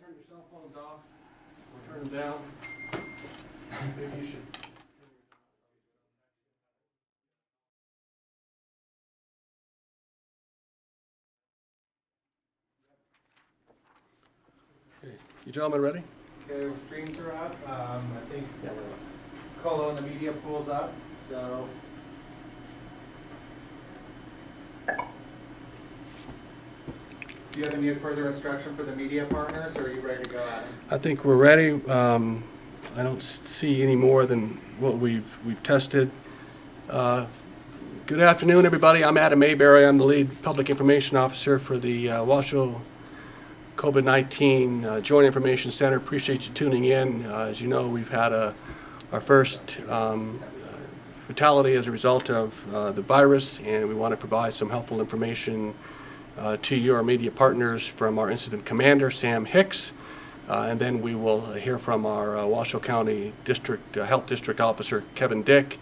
turn your cell phones off or turn them down. Maybe you should. Okay, you gentlemen ready? Okay, well, streams are up. I think Colo and the media pool's up. So. Do you have any further instruction for the media partners, or are you ready to go, Adam? I think we're ready. I don't see any more than what we've tested. Good afternoon, everybody. I'm Adam Mayberry. I'm the lead public information officer for the Washoe COVID-19 Joint Information Center. Appreciate you tuning in. As you know, we've had our first fatality as a result of the virus, and we want to provide some helpful information to your media partners from our incident commander, Sam Hicks, and then we will hear from our Washoe County District Health District Officer, Kevin Dick,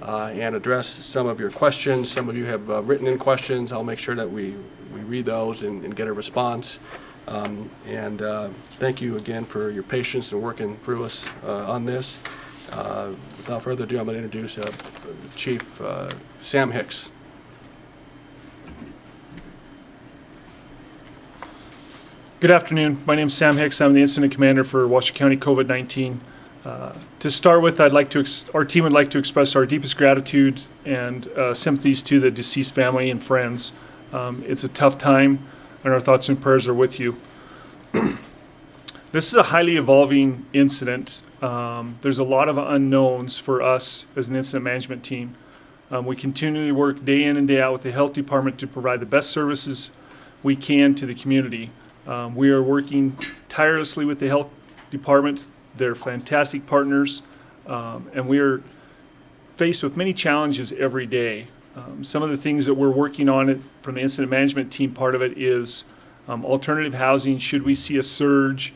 and address some of your questions. Some of you have written in questions. I'll make sure that we read those and get a response. Thank you again for your patience and working through us on this. Without further ado, I'm going to introduce Chief Sam Hicks. Good afternoon. My name is Sam Hicks. I'm the incident commander for Washoe County COVID-19. To start with, our team would like to express our deepest gratitude and sympathies to the deceased family and friends. It's a tough time, and our thoughts and prayers are with you. This is a highly evolving incident. There's a lot of unknowns for us as an incident management team. We continually work day in and day out with the health department to provide the best services we can to the community. We are working tirelessly with the health department. They're fantastic partners, and we are faced with many challenges every day. Some of the things that we're working on from the incident management team, part of it is alternative housing. Should we see a surge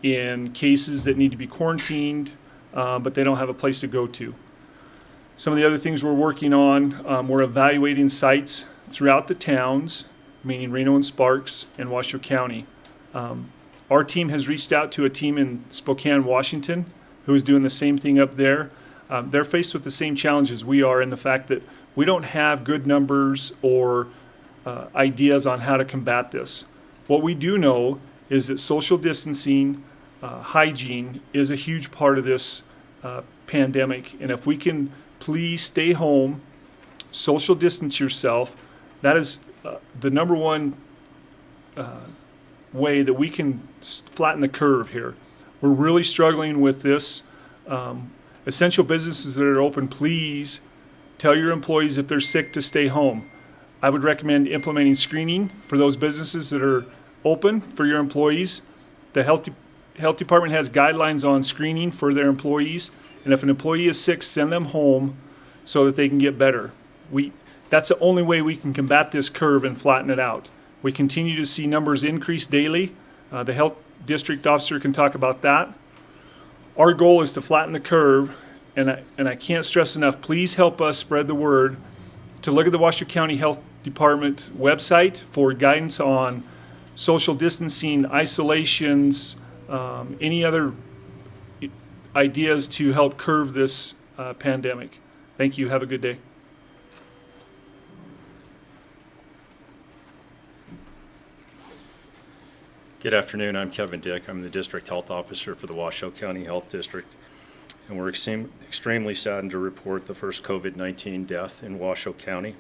in cases that need to be quarantined, but they don't have a place to go to? Some of the other things we're working on, we're evaluating sites throughout the towns, meaning Reno and Sparks and Washoe County. Our team has reached out to a team in Spokane, Washington, who is doing the same thing up there. They're faced with the same challenges we are in the fact that we don't have good numbers or ideas on how to combat this. What we do know is that social distancing, hygiene is a huge part of this pandemic. And if we can please stay home, social distance yourself, that is the number one way that we can flatten the curve here. We're really struggling with this. Essential businesses that are open, please tell your employees if they're sick to stay home. I would recommend implementing screening for those businesses that are open for your employees. The health department has guidelines on screening for their employees, and if an employee is sick, send them home so that they can get better. That's the only way we can combat this curve and flatten it out. We continue to see numbers increase daily. The health district officer can talk about that. Our goal is to flatten the curve, and I can't stress enough, please help us spread the word to look at the Washoe County Health Department website for guidance on social distancing, isolations, any other ideas to help curb this pandemic. Thank you. Have a good day. Good afternoon. I'm Kevin Dick. I'm the District Health Officer for the Washoe County Health District, and we're extremely saddened to report the first COVID-19 death in Washoe County.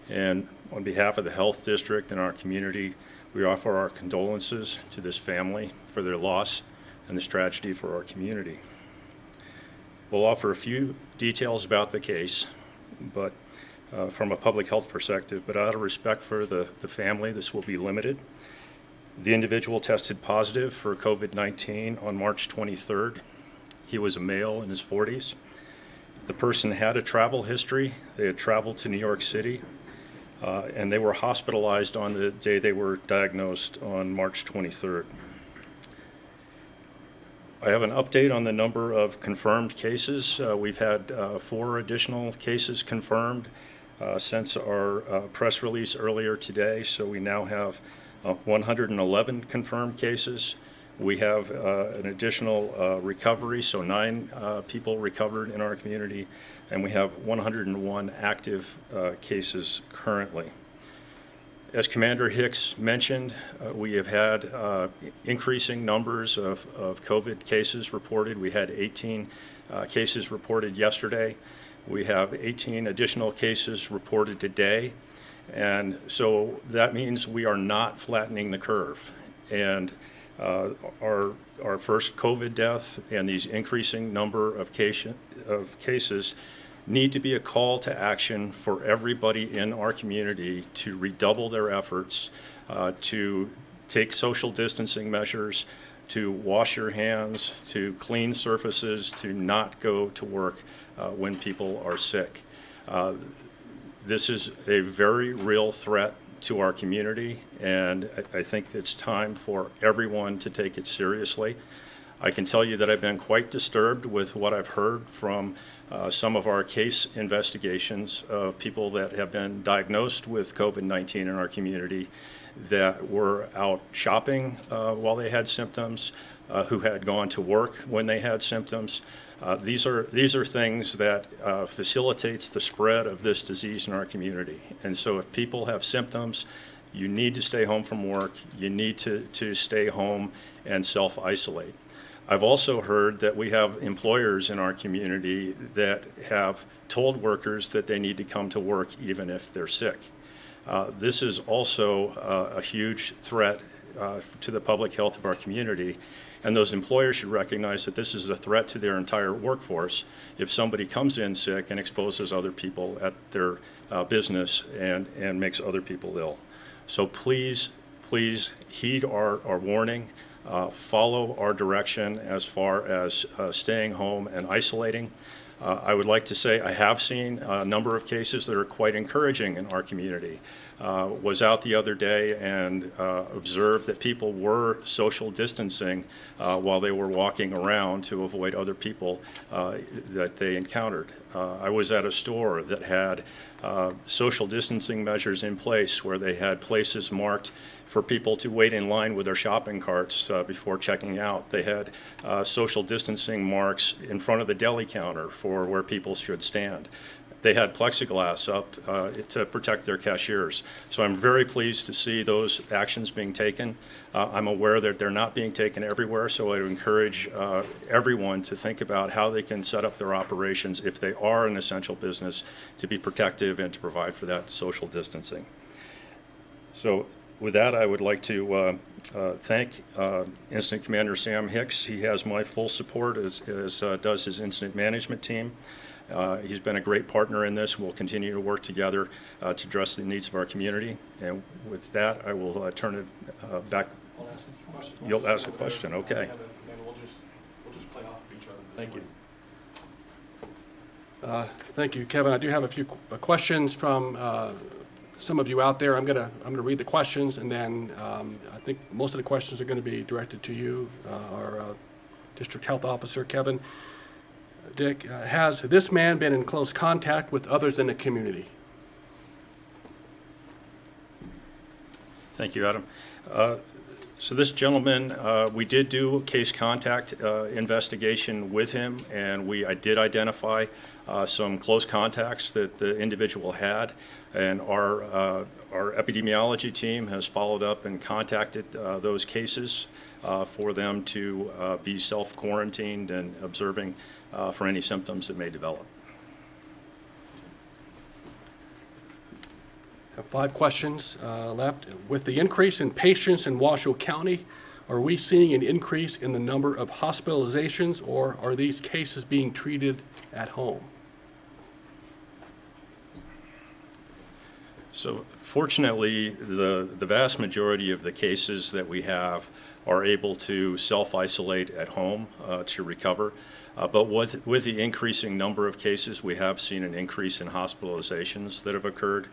And on behalf of the Health District and our community, we offer our condolences to this family for their loss and this tragedy for our community. We'll offer a few details about the case, but from a public health perspective, but out of respect for the family, this will be limited. The individual tested positive for COVID-19 on March 23rd. He was a male in his 40s. The person had a travel history. They had traveled to New York City, and they were hospitalized on the day they were diagnosed on March 23rd. I have an update on the number of confirmed cases. We've had 4 additional cases confirmed since our press release earlier today, so we now have 111 confirmed cases. We have an additional recovery, so 9 people recovered in our community, and we have 101 active cases currently. As Commander Hicks mentioned, we have had increasing numbers of COVID cases reported. We had 18 cases reported yesterday. We have 18 additional cases reported today. And so that means we are not flattening the curve. And our first COVID death and these increasing number of cases need to be a call to action for everybody in our community to redouble their efforts, to take social distancing measures, to wash your hands, to clean surfaces, to not go to work when people are sick. This is a very real threat to our community, and I think it's time for everyone to take it seriously. I can tell you that I've been quite disturbed with what I've heard from some of our case investigations of people that have been diagnosed with COVID-19 in our community that were out shopping while they had symptoms, who had gone to work when they had symptoms. These are things that facilitates the spread of this disease in our community. And so if people have symptoms, you need to stay home from work. You need to stay home and self-isolate. I've also heard that we have employers in our community that have told workers that they need to come to work even if they're sick. This is also a huge threat to the public health of our community, and those employers should recognize that this is a threat to their entire workforce if somebody comes in sick and exposes other people at their business and makes other people ill. So please heed our warning. Follow our direction as far as staying home and isolating. I would like to say I have seen a number of cases that are quite encouraging in our community. Was out the other day and observed that people were social distancing while they were walking around to avoid other people that they encountered. I was at a store that had social distancing measures in place where they had places marked for people to wait in line with their shopping carts before checking out. They had social distancing marks in front of the deli counter for where people should stand. They had plexiglass up to protect their cashiers. So I'm very pleased to see those actions being taken. I'm aware that they're not being taken everywhere, so I would encourage everyone to think about how they can set up their operations if they are an essential business to be protective and to provide for that social distancing. So with that, I would like to thank Incident Commander Sam Hicks. He has my full support, as does his incident management team. He's been a great partner in this. We'll continue to work together to address the needs of our community. And with that, I will turn it back. I'll ask a question. You'll ask a question, okay. And then we'll just play off of each other. Thank you. Thank you, Kevin. I do have a few questions from some of you out there. I'm gonna read the questions, and then I think most of the questions are going to be directed to you, our District Health Officer, Kevin. Dick, has this man been in close contact with others in the community? Thank you, Adam. So this gentleman, we did do a case contact investigation with him, and I did identify some close contacts that the individual had, and our epidemiology team has followed up and contacted those cases for them to be self-quarantined and observing for any symptoms that may develop. I have 5 questions left. With the increase in patients in Washoe County, are we seeing an increase in the number of hospitalizations, or are these cases being treated at home? So fortunately, the vast majority of the cases that we have are able to self-isolate at home to recover. But with the increasing number of cases, we have seen an increase in hospitalizations that have occurred.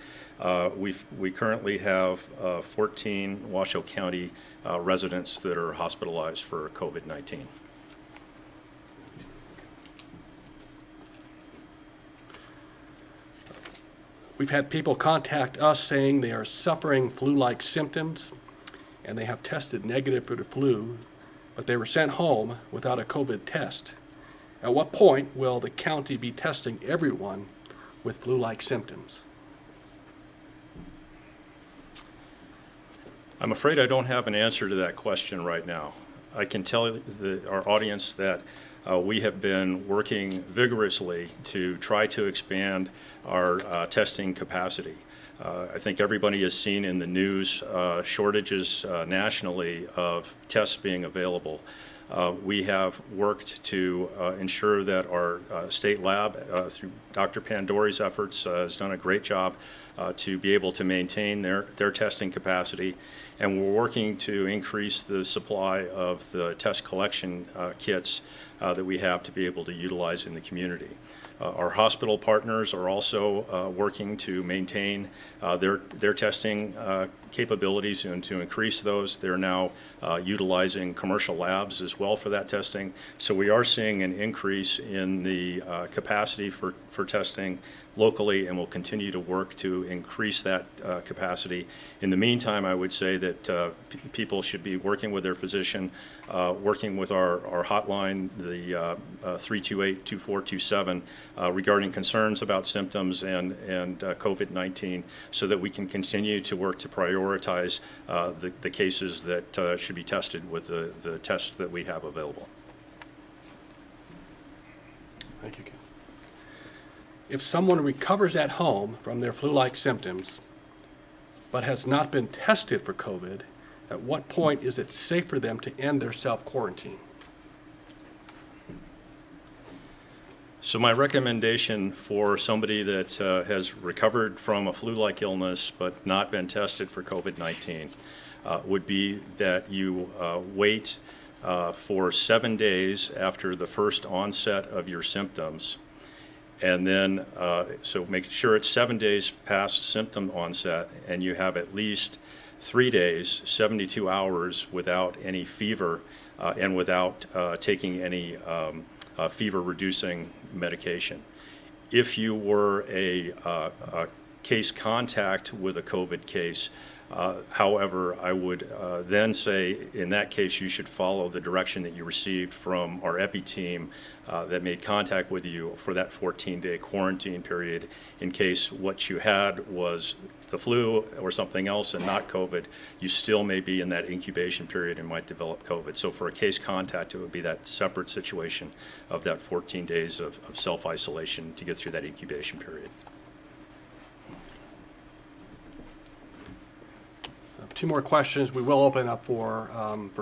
We currently have 14 Washoe County residents that are hospitalized for COVID-19. We've had people contact us saying they are suffering flu-like symptoms, and they have tested negative for the flu. but they were sent home without a COVID test. At what point will the county be testing everyone with flu-like symptoms? I'm afraid I don't have an answer to that question right now. I can tell our audience that we have been working vigorously to try to expand our testing capacity. I think everybody has seen in the news shortages nationally of tests being available. We have worked to ensure that our state lab, through Dr. Pandori's efforts, has done a great job to be able to maintain their testing capacity. And we're working to increase the supply of the test collection kits that we have to be able to utilize in the community. Our hospital partners are also working to maintain their testing capabilities and to increase those. They're now utilizing commercial labs as well for that testing. So we are seeing an increase in the capacity for testing locally, and we'll continue to work to increase that capacity. In the meantime, I would say that people should be working with their physician, working with our hotline, the 328-2427, regarding concerns about symptoms and COVID-19, so that we can continue to work to prioritize the cases that should be tested with the tests that we have available. Thank you, Ken. If someone recovers at home from their flu-like symptoms but has not been tested for COVID, at what point is it safe for them to end their self-quarantine? So my recommendation for somebody that has recovered from a flu-like illness but not been tested for COVID-19 would be that you wait for 7 days after the first onset of your symptoms. And then, so make sure it's 7 days past symptom onset, and you have at least 3 days, 72 hours without any fever and without taking any fever-reducing medication. If you were a case contact with a COVID case, however, I would then say in that case you should follow the direction that you received from our EPI team that made contact with you for that 14-day quarantine period, in case what you had was the flu or something else and not COVID. You still may be in that incubation period and might develop COVID. So for a case contact, it would be that separate situation of that 14 days of self-isolation to get through that incubation period. Two more questions. We will open up for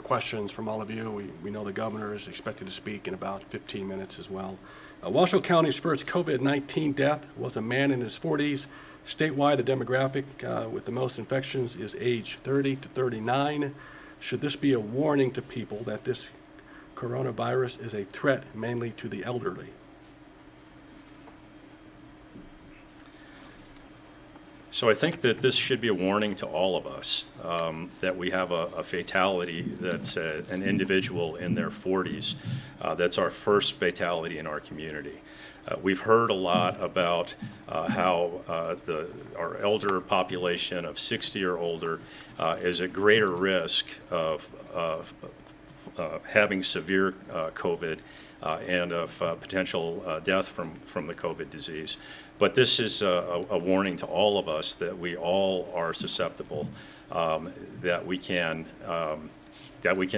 questions from all of you. We know the governor is expected to speak in about 15 minutes as well. Washoe County's first COVID-19 death was a man in his 40s. Statewide, the demographic with the most infections is age 30 to 39. Should this be a warning to people that this coronavirus is a threat mainly to the elderly? So I think that this should be a warning to all of us, that we have a fatality that's an individual in their 40s. That's our first fatality in our community. We've heard a lot about how our elder population of 60 or older is at greater risk of having severe COVID and of potential death from the COVID disease. But this is a warning to all of us that we all are susceptible, that we can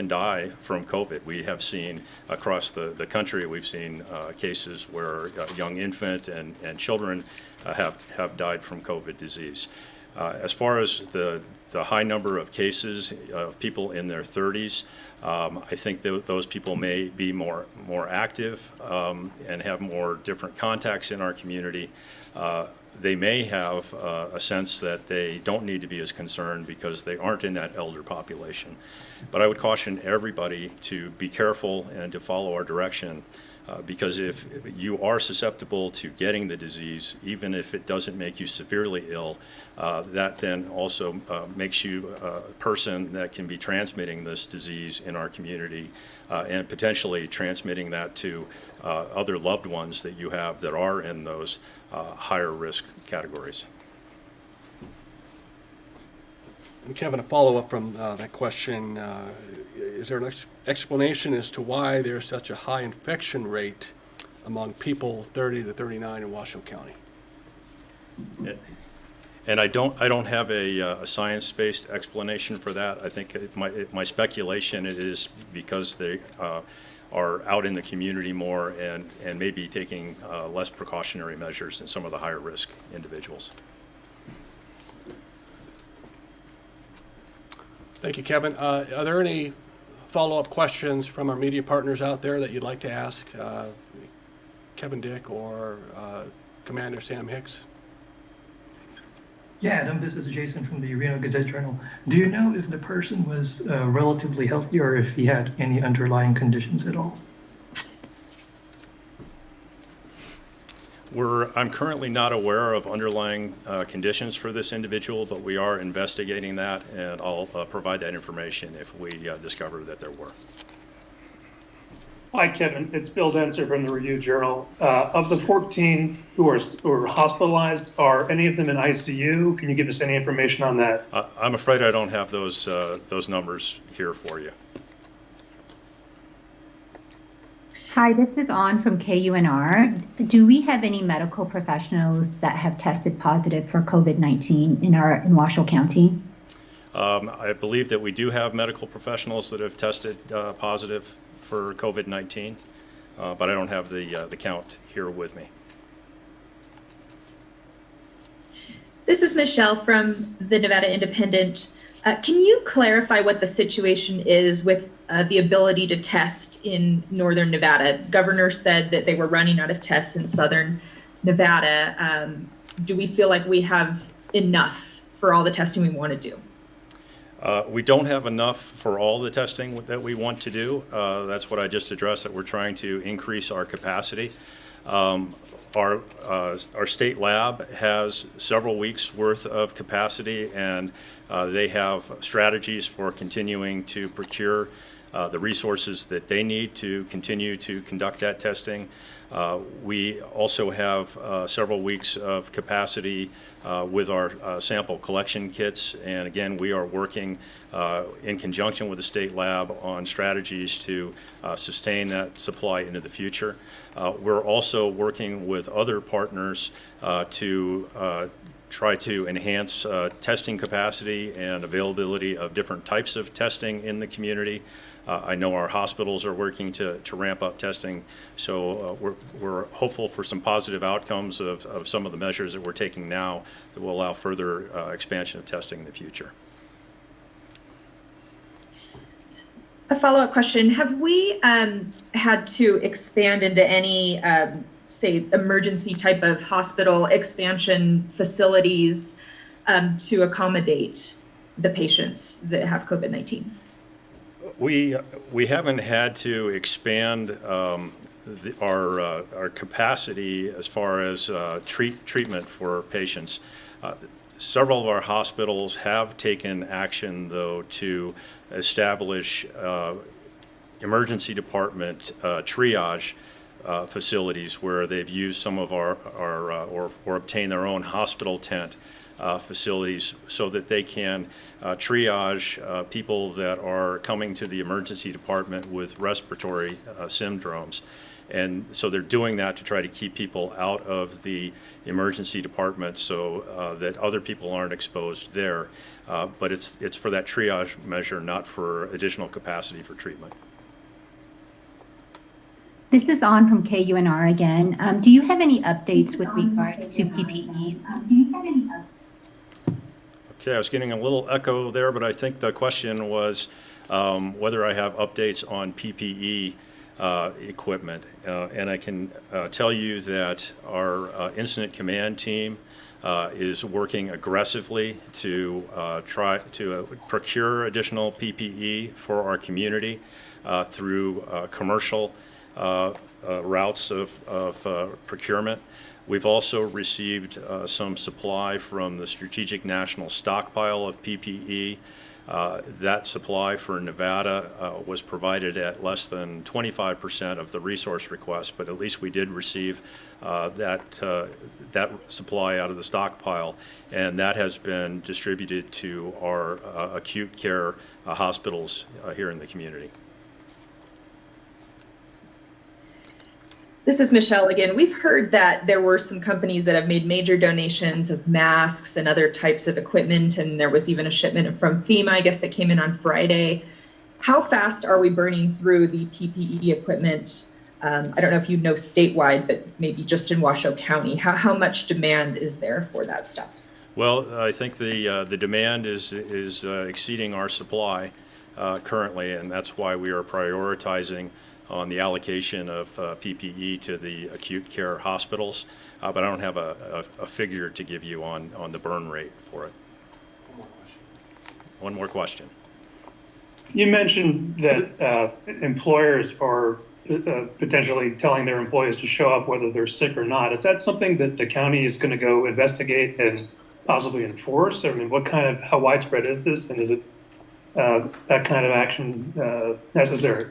die from COVID. We have seen across the country, we've seen cases where a young infant and children have died from COVID disease. As far as the high number of cases of people in their 30s, I think that those people may be more active and have more different contacts in our community. They may have a sense that they don't need to be as concerned because they aren't in that elder population. But I would caution everybody to be careful and to follow our direction, because if you are susceptible to getting the disease, even if it doesn't make you severely ill, that then also makes you a person that can be transmitting this disease in our community and potentially transmitting that to other loved ones that you have that are in those higher risk categories. And Kevin, a follow-up from that question. is there an explanation as to why there's such a high infection rate among people 30 to 39 in Washoe County? And I don't have a science-based explanation for that. I think my speculation is because they are out in the community more and maybe taking less precautionary measures than some of the higher risk individuals. Thank you, Kevin. Are there any follow-up questions from our media partners out there that you'd like to ask Kevin Dick or Commander Sam Hicks? Yeah, Adam, this is Jason from the Reno Gazette-Journal. Do you know if the person was relatively healthy or if he had any underlying conditions at all? I'm currently not aware of underlying conditions for this individual, but we are investigating that, and I'll provide that information if we discover that there were. Hi, Kevin. It's Bill Denser from the Review-Journal. Of the 14 who are hospitalized, are any of them in ICU? Can you give us any information on that? I'm afraid I don't have those numbers here for you. Hi, this is On from KUNR. Do we have any medical professionals that have tested positive for COVID-19 in Washoe County? I believe that we do have medical professionals that have tested positive for COVID-19, but I don't have the count here with me. This is Michelle from the Nevada Independent. Can you clarify what the situation is with the ability to test in northern Nevada? Governor said that they were running out of tests in southern Nevada. Do we feel like we have enough for all the testing we want to do? We don't have enough for all the testing that we want to do. That's what I just addressed, that we're trying to increase our capacity. Our state lab has several weeks worth of capacity, and they have strategies for continuing to procure the resources that they need to continue to conduct that testing. We also have several weeks of capacity with our sample collection kits, and again, we are working in conjunction with the state lab on strategies to sustain that supply into the future. We're also working with other partners to try to enhance testing capacity and availability of different types of testing in the community. I know our hospitals are working to ramp up testing, so we're hopeful for some positive outcomes of some of the measures that we're taking now that will allow further expansion of testing in the future. A follow-up question. Have we had to expand into any, say, emergency type of hospital expansion facilities to accommodate the patients that have COVID-19? We haven't had to expand our capacity as far as treatment for patients. Several of our hospitals have taken action, though, to establish emergency department triage facilities where they've used some of our or obtained their own hospital tent facilities so that they can triage people that are coming to the emergency department with respiratory syndromes. And so they're doing that to try to keep people out of the emergency department so that other people aren't exposed there. But it's for that triage measure, not for additional capacity for treatment. This is On from KUNR again. Do you have any updates with regards to PPE? Okay, I was getting a little echo there, but I think the question was whether I have updates on PPE equipment. And I can tell you that our incident command team is working aggressively to try to procure additional PPE for our community through commercial routes of procurement. We've also received some supply from the Strategic National Stockpile of PPE. That supply for Nevada was provided at less than 25% of the resource request, but at least we did receive that supply out of the stockpile, and that has been distributed to our acute care hospitals here in the community. This is Michelle again. We've heard that there were some companies that have made major donations of masks and other types of equipment, and there was even a shipment from FEMA, I guess, that came in on Friday. How fast are we burning through the PPE equipment? I don't know if you know statewide, but maybe just in Washoe County. How much demand is there for that stuff? Well, I think the demand is exceeding our supply currently, and that's why we are prioritizing on the allocation of PPE to the acute care hospitals, but I don't have a figure to give you on the burn rate for it. One more question. You mentioned that employers are potentially telling their employees to show up whether they're sick or not. Is that something that the county is going to go investigate and possibly enforce? I mean, how widespread is this, and is it that kind of action necessary?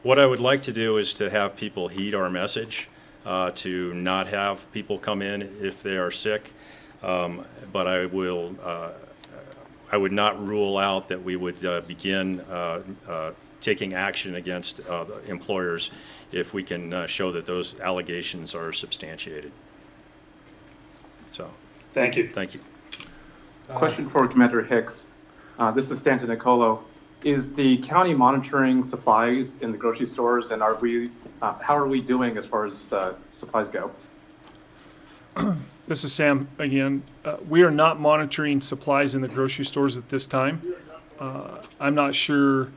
What I would like to do is to have people heed our message, to not have people come in if they are sick, but I would not rule out that we would begin taking action against employers if we can show that those allegations are substantiated. So, Thank you. thank you. Question for Commander Hicks. This is Stanton Nicolo. Is the county monitoring supplies in the grocery stores, and how are we doing as far as supplies go? This is Sam again. We are not monitoring supplies in the grocery stores at this time. I'm not sure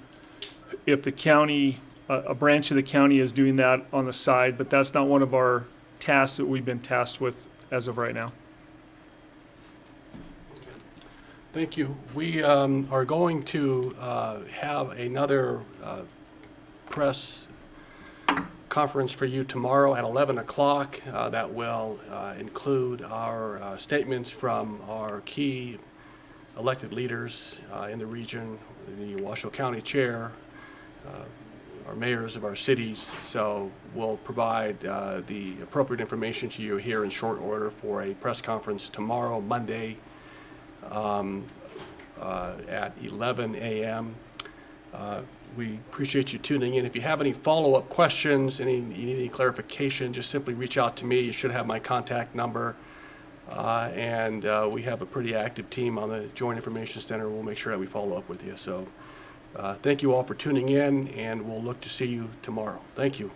if the county, a branch of the county is doing that on the side, but that's not one of our tasks that we've been tasked with as of right now. Thank you. We are going to have another press conference for you tomorrow at 11 o'clock that will include our statements from our key elected leaders in the region, the Washoe County Chair, our mayors of our cities. So we'll provide the appropriate information to you here in short order for a press conference tomorrow, Monday, at 11 a.m. We appreciate you tuning in. If you have any follow-up questions, you need any clarification, just simply reach out to me. You should have my contact number. And we have a pretty active team on the Joint Information Center. We'll make sure that we follow up with you. So thank you all for tuning in, and we'll look to see you tomorrow. Thank you.